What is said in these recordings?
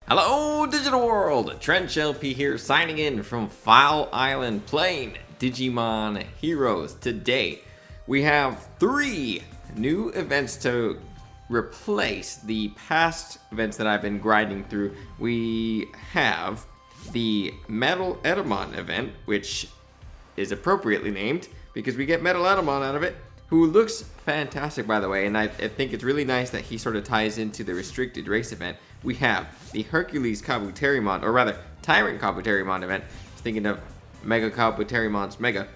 Hello, digital world! Trench LP here, signing in from File Island, playing Digimon Heroes. Today, we have 3 new events to replace the past events that I've been grinding through. We have the MetalEtemon event, which is appropriately named because we get MetalEtemon out of it, who looks fantastic, by the way, and I think it's really nice that he sort of ties into the restricted race event. We have the Hercules Kabuterimon, or rather, Tyrant Kabuterimon event. I was thinking of Mega Kabuterimon's Mega.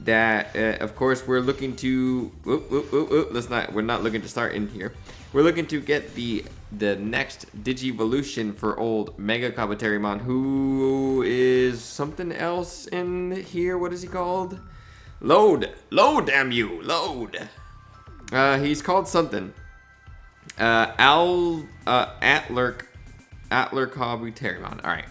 That, of course, we're looking to... we're not looking to start in here. We're looking to get the next Digivolution for old Mega Kabuterimon, who is something else in here. What is he called? Load, damn you, load. He's called something. Atler Kabuterimon. All right,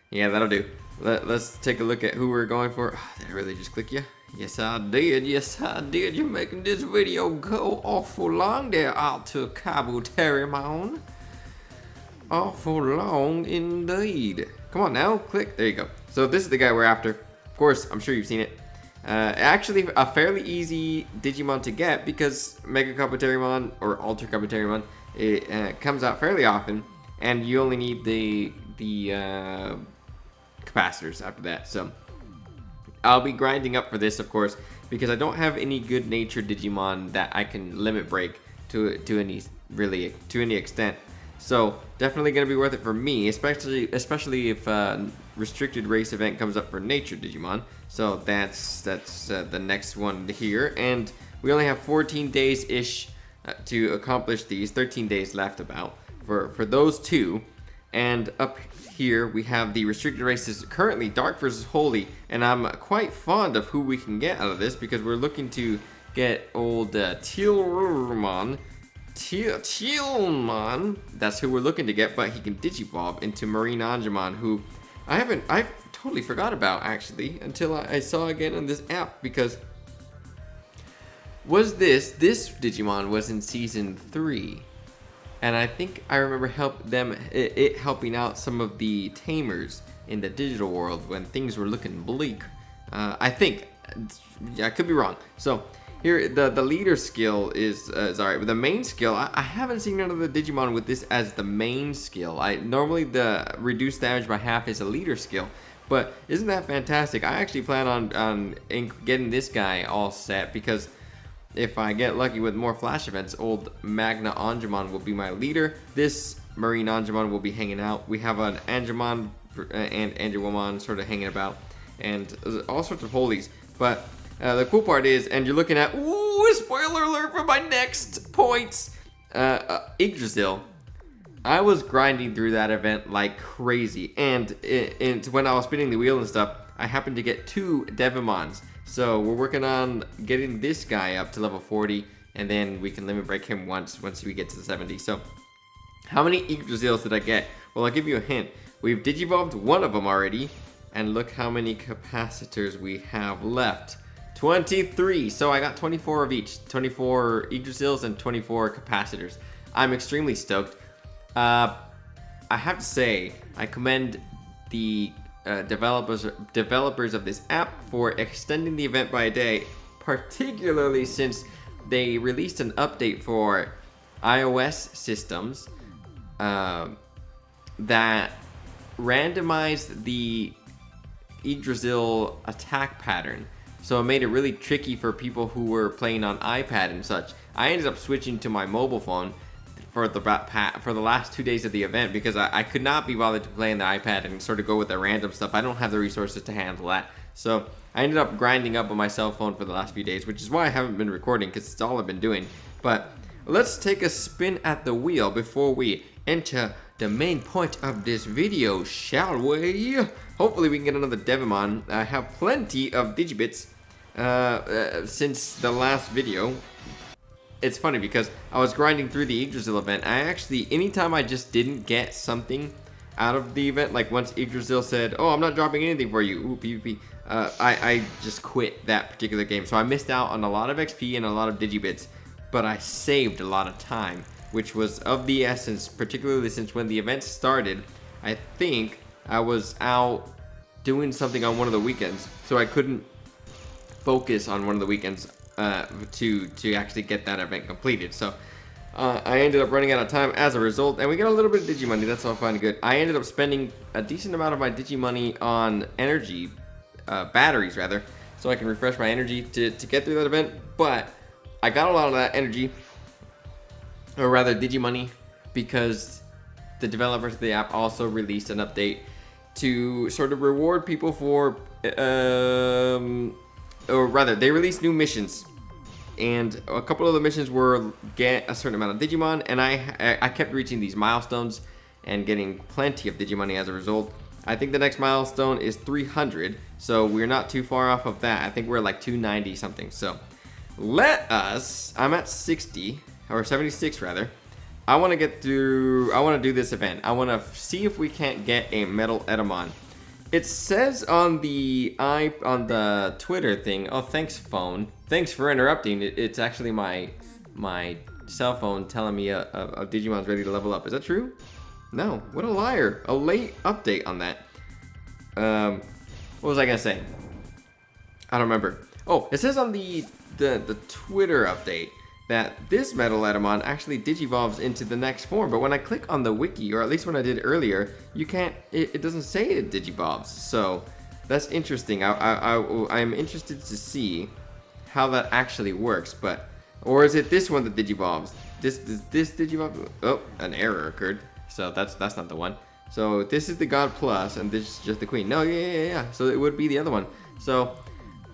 yeah, that'll do. Let's take a look at who we're going for. Oh, did I really just click you? Yes, I did. Yes, I did. You're making this video go awful long there, Alter Kabuterimon. Awful long indeed. Come on now, click. There you go. So this is the guy we're after. Of course, I'm sure you've seen it. Actually, a fairly easy Digimon to get because Mega Kabuterimon or Alter Kabuterimon comes out fairly often, and you only need the capacitors after that. So I'll be grinding up for this, of course, because I don't have any good-natured Digimon that I can limit break to any extent. So definitely gonna be worth it for me, especially if restricted race event comes up for nature Digimon. So that's the next one here, and we only have 14 days ish to accomplish these. 13 days left about for those two. And up here we have the restricted races, currently Dark versus Holy, and I'm quite fond of who we can get out of this because we're looking to get old Teepublic. That's who we're looking to get, but he can digivolve into MetalEtemon, who I totally forgot about actually until I saw again on this app, because this Digimon was in season 3, and I think I remember it helping out some of the tamers in the digital world when things were looking bleak. I think, I could be wrong. So here, the leader skill is alright, but the main skill, I haven't seen none of the Digimon with this as the main skill. Normally the reduced damage by half is a leader skill, but isn't that fantastic? I actually plan on getting this guy all set, because if I get lucky with more flash events, old Magna Angemon will be my leader. This Marine Angemon will be hanging out. We have an Angemon and Angemon sort of hanging about, and all sorts of holies, but the cool part is, and you're looking at, ooh, spoiler alert for my next points, Yggdrasil. I was grinding through that event like crazy, and when I was spinning the wheel and stuff, I happened to get 2 Devimons. So we're working on getting this guy up to level 40, and then we can limit break him once we get to the 70. So how many Yggdrasils did I get? Well, I'll give you a hint. We've digivolved one of them already, and look how many capacitors we have left. 23, so I got 24 of each, 24 Yggdrasils and 24 capacitors. I'm extremely stoked. I have to say, I commend the developers of this app for extending the event by a day, particularly since they released an update for iOS systems that randomized the Yggdrasil attack pattern. So it made it really tricky for people who were playing on iPad and such. I ended up switching to my mobile phone for the last 2 days of the event because I could not be bothered to play on the iPad and sort of go with the random stuff. I don't have the resources to handle that. So I ended up grinding up on my cell phone for the last few days, which is why I haven't been recording, because it's all I've been doing. But let's take a spin at the wheel before we enter the main point of this video, shall we? Hopefully we can get another Devimon. I have plenty of Digibits since the last video. It's funny because I was grinding through the Yggdrasil event. I actually, anytime I just didn't get something out of the event, like once Yggdrasil said, oh, I'm not dropping anything for you, ooh, PvP, I just quit that particular game. So I missed out on a lot of XP and a lot of Digibits, but I saved a lot of time. which was of the essence, particularly since when the event started. I think I was out doing something on one of the weekends, so I couldn't focus on one of the weekends to actually get that event completed. So I ended up running out of time as a result, and we got a little bit of Digimoney. That's all fine and good. I ended up spending a decent amount of my Digimoney on energy, batteries rather, so I can refresh my energy to get through that event. But I got a lot of that energy, or rather Digimoney, because the developers of the app also released an update to sort of reward people for, or rather, they released new missions. And a couple of the missions were get a certain amount of Digimon, and I kept reaching these milestones and getting plenty of Digimoney as a result. I think the next milestone is 300, so we're not too far off of that. I think we're like 290 something. So I'm at 60, or 76 rather. I want to get through, I want to do this event. I want to see if we can't get a MetalEtemon. It says on the Twitter thing, oh, thanks phone. Thanks for interrupting. It's actually my cell phone telling me a Digimon's ready to level up. Is that true? No. What a liar. A late update on that. What was I gonna say? I don't remember. Oh, it says on the Twitter update that this MetalEtemon actually digivolves into the next form, but when I click on the wiki, or at least when I did earlier, you can't, it doesn't say it digivolves. So that's interesting. I'm interested to see how that actually works, but, or is it this one that digivolves? This digivolve? Oh, an error occurred. So that's not the one. So this is the God Plus, and this is just the Queen. No, yeah. So it would be the other one. So,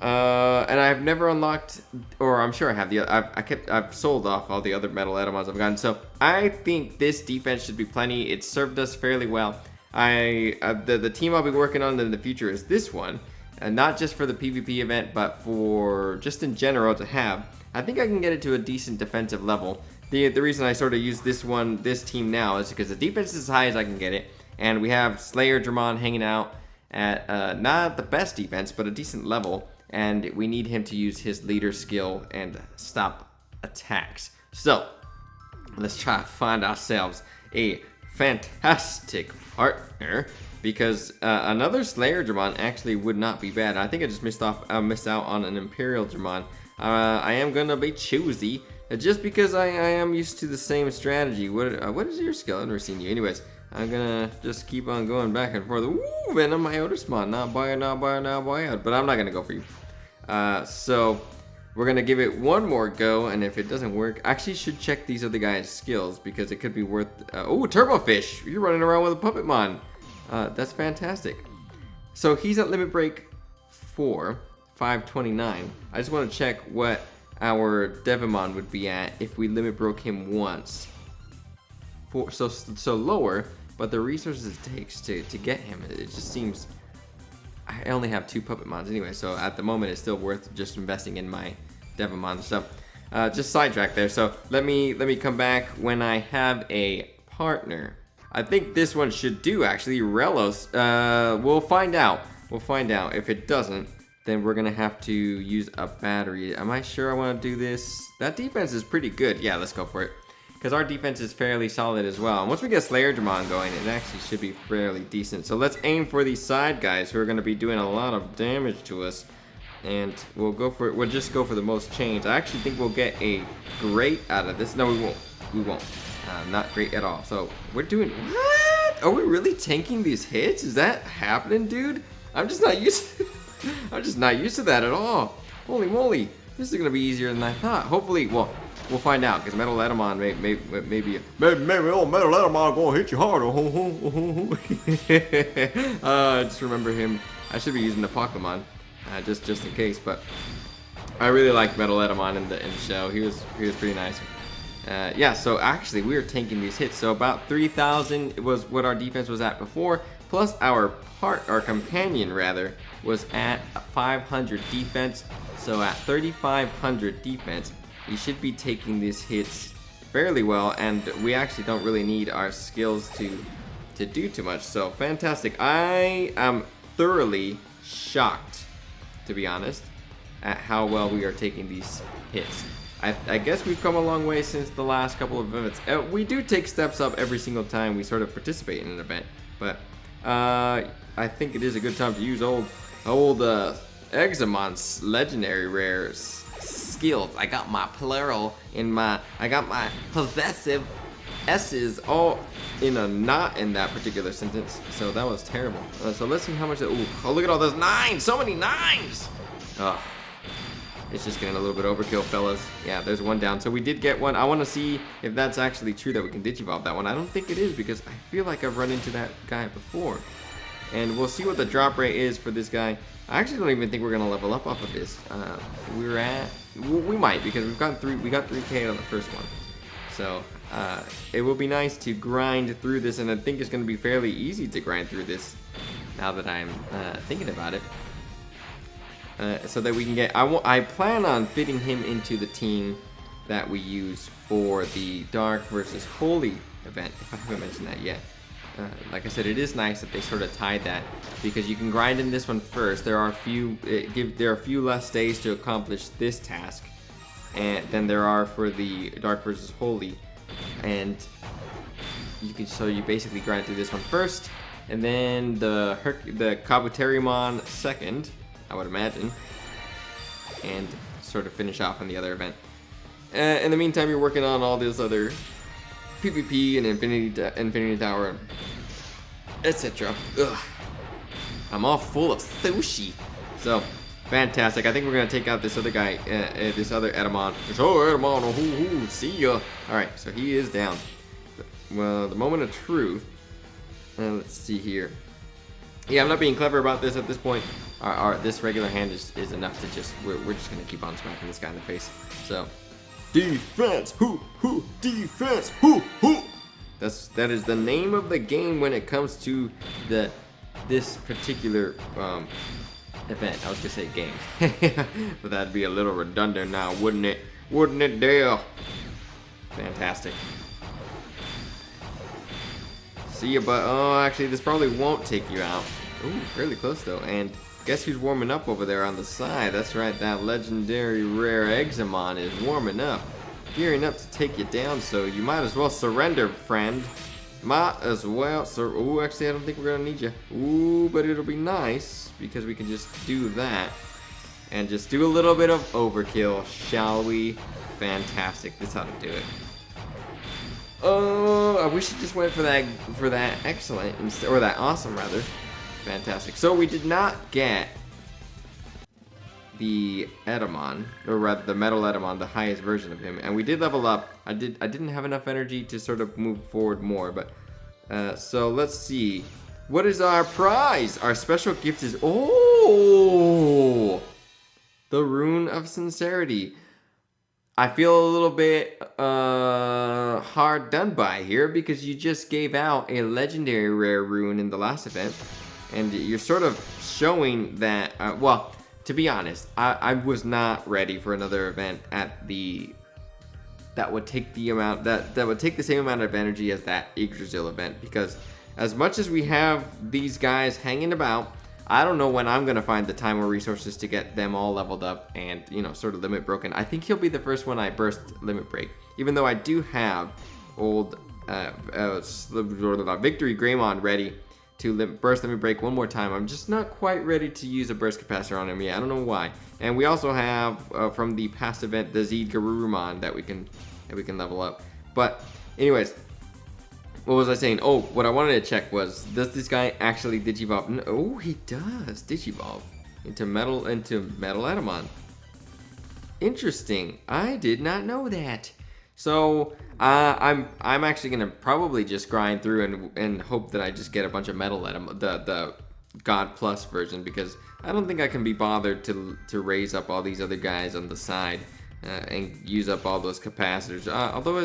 and I've never unlocked, or I'm sure I have I've sold off all the other MetalEtemons I've gotten. So I think this defense should be plenty. It served us fairly well. The team I'll be working on in the future is this one, and not just for the PvP event, but for just in general to have. I think I can get it to a decent defensive level. The reason I sort of use this team now is because the defense is as high as I can get it, and we have Slayer Dramon hanging out at not the best defense, but a decent level. And we need him to use his leader skill and stop attacks. So let's try to find ourselves a fantastic partner, because another Slayer Dramon actually would not be bad. I think I just missed out on an Imperial Dramon. I am gonna be choosy just because I am used to the same strategy. What is your skill? I've never seen you. Anyways, I'm gonna just keep on going back and forth. Ooh, Venom, Iotasmon, not buy out. But I'm not gonna go for you. So we're gonna give it one more go, and if it doesn't work, I actually should check these other guys' skills, because it could be worth. Oh, Turbofish! You're running around with a Puppetmon. That's fantastic. So he's at limit break 4, 529. I just want to check what our Devimon would be at if we limit broke him once. So lower, but the resources it takes to get him, it just seems. I only have 2 Puppetmons anyway, so at the moment it's still worth just investing in my Devimon. So just sidetrack there. So let me come back when I have a partner. I think this one should do actually. Relos. We'll find out. If it doesn't, then we're gonna have to use a battery. Am I sure I want to do this? That defense is pretty good. Yeah, let's go for it, because our defense is fairly solid as well. And once we get Slayer Dramon going, it actually should be fairly decent. So let's aim for these side guys who are going to be doing a lot of damage to us. And we'll go for it. We'll just go for the most change. I actually think we'll get a great out of this. No, we won't. We won't. Not great at all. So we're doing. What? Are we really tanking these hits? Is that happening, dude? I'm just not used. I'm just not used to that at all. Holy moly! This is gonna be easier than I thought. Hopefully, well. We'll find out, because MetalEtemon maybe old MetalEtemon gonna hit you hard. Just remember him. I should be using the Pokemon, just in case. But I really liked MetalEtemon in the show. He was pretty nice. Yeah. So actually, we were tanking these hits. So about 3,000 was what our defense was at before. Plus our companion rather was at 500 defense. So at 3,500 defense. We should be taking these hits fairly well, and we actually don't really need our skills to do too much. So fantastic. I am thoroughly shocked, to be honest, at how well we are taking these hits. I guess we've come a long way since the last couple of events. We do take steps up every single time we sort of participate in an event, but I think it is a good time to use old Examon's legendary rare skills. I got my plural I got my possessive S's all in a knot in that particular sentence, so that was terrible. So let's see how much. Oh, look at all those 9s! So many 9s! Oh, it's just getting a little bit overkill, fellas. Yeah, there's one down. So we did get one. I want to see if that's actually true that we can Digivolve that one. I don't think it is because I feel like I've run into that guy before. And we'll see what the drop rate is for this guy. I actually don't even think we're gonna level up off of this. We might because we got 3K on the first one. So it will be nice to grind through this, and I think it's gonna be fairly easy to grind through this now that I'm thinking about it. So that we can get, I plan on fitting him into the team that we use for the Dark versus Holy event, if I haven't mentioned that yet. Like I said, it is nice that they sort of tied that because you can grind in this one first. There are a few less days to accomplish this task, and than there are for the Dark versus Holy, and you basically grind through this one first, and then the Kabuterimon second, I would imagine, and sort of finish off on the other event. In the meantime, you're working on all those other PvP and Infinity Tower, etc. I'm all full of sushi. So, fantastic. I think we're going to take out this other guy, this other Etemon. Etemon, see ya. Alright, so he is down. Well, the moment of truth. Let's see here. Yeah, I'm not being clever about this at this point. This regular hand is enough to just, we're just going to keep on smacking this guy in the face. So, defense, defense, that is the name of the game when it comes to this particular event. I was gonna say game, but that'd be a little redundant now, wouldn't it? Wouldn't it, Dale? Fantastic. See ya, but actually, this probably won't take you out. Ooh, fairly close though, and. Guess who's warming up over there on the side? That's right, that legendary rare Examon is warming up. Gearing up to take you down, so you might as well surrender, friend. Might as well. Ooh, actually, I don't think we're gonna need you. Ooh, but it'll be nice because we can just do that. And just do a little bit of overkill, shall we? Fantastic, that's how to do it. Oh, I wish it just went for that excellent, or that awesome, rather. Fantastic. So we did not get the Etemon, or rather the MetalEtemon, the highest version of him, and we did level up. I didn't have enough energy to sort of move forward more, but so let's see. What is our prize? Our special gift is the Rune of Sincerity. I feel a little bit hard done by here because you just gave out a legendary rare rune in the last event. And you're sort of showing that, well, to be honest, I was not ready for another event that would take the same amount of energy as that Yggdrasil event, because as much as we have these guys hanging about, I don't know when I'm gonna find the time or resources to get them all leveled up and, you know, sort of limit broken. I think he'll be the first one I burst limit break, even though I do have old Victory Greymon ready to burst limit break one more time. I'm just not quite ready to use a burst capacitor on him yet. I don't know why. And we also have from the past event the Zed Garurumon that we can level up. But anyways, what was I saying? Oh, what I wanted to check was, does this guy actually Digivolve? No, oh, he does Digivolve into MetalEtemon. Interesting. I did not know that. So I'm actually gonna probably just grind through and hope that I just get a bunch of MetalEtemon, the God Plus version, because I don't think I can be bothered to raise up all these other guys on the side and use up all those capacitors. Although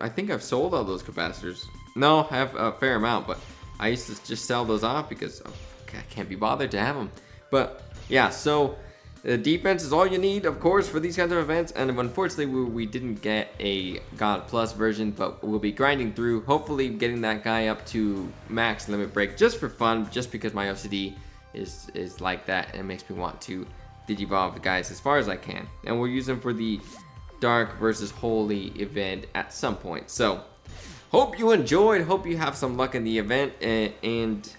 I think I've sold all those capacitors. No, I have a fair amount, but I used to just sell those off because I can't be bothered to have them. But yeah, so. Defense is all you need, of course, for these kinds of events, and unfortunately we didn't get a God Plus version, but we'll be grinding through, hopefully getting that guy up to max limit break just for fun, just because my OCD is like that, and it makes me want to Digivolve the guys as far as I can. And we'll use them for the Dark versus Holy event at some point. So, hope you enjoyed. Hope you have some luck in the event, and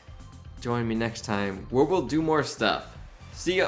join me next time where we'll do more stuff. See ya.